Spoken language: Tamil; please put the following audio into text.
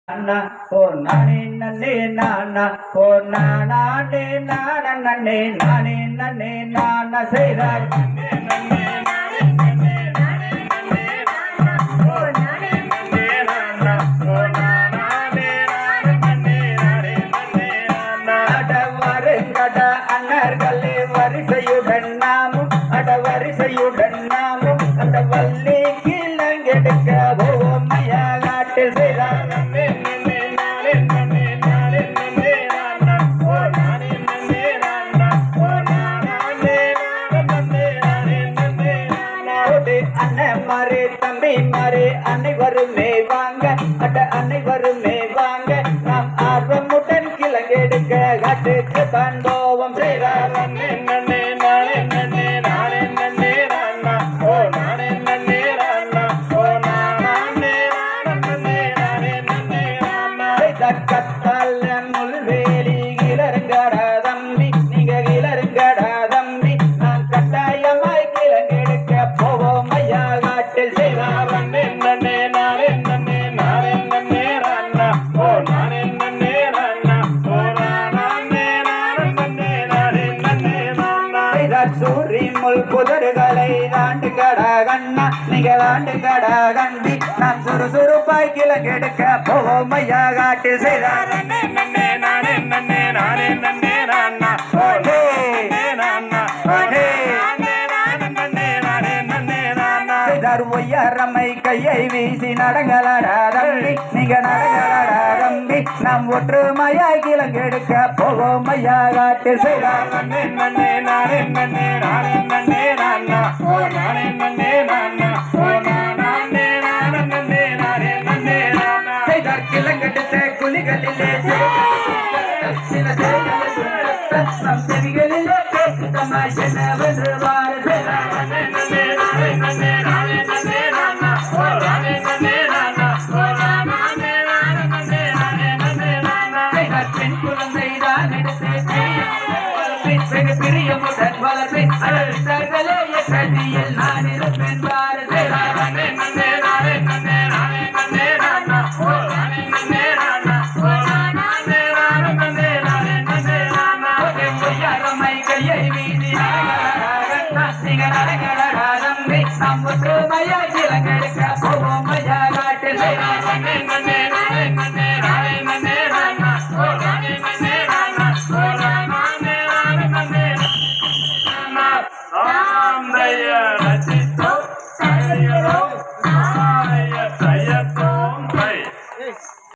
Nana, oh nani nani nana, oh nana nana nani nani nani nana, say that. வரிசையுடன் நாமும் அட வரிசையுடன் நாமும் அந்த வள்ளி கிழங்கெடுக்க ஓமையா காட்டில் செய்தார் அண்ணன் மாறே தம்பி மாறே அனைவருமே வாங்க அட அனைவருமே வாங்க நாம் ஆர்வமுடன் கிழங்கெடுக்க காட்டுக்கு தாண்டோவம் செய்தார் கத்தால முள்வேலி கிளறுங்கடா தம்பி நீங்க கிளறுங்கடா தம்பி நான் கட்டாயமாய் கிழங்கெடுக்க போவோம் ஐயா காட்டில் செய்தார் சூரி முள் புதர்களை தாண்டுங்கடா கண்ணா நீங்க தாண்டுங்கடா கண்டி நான் சுறுசுறுப்பாய் கிழங்கெடுக்க போவோம் ஐயா காட்டில் செய்தார் ஒய்யாரம்மை கையை வீசி நடங்களாடா தம்பி நீங்க நடங்களாடா தம்பி நாம் ஒற்றுமையாய் கிழங்கெடுக்க போவோம் ஐயா காட்டில் செய்தார்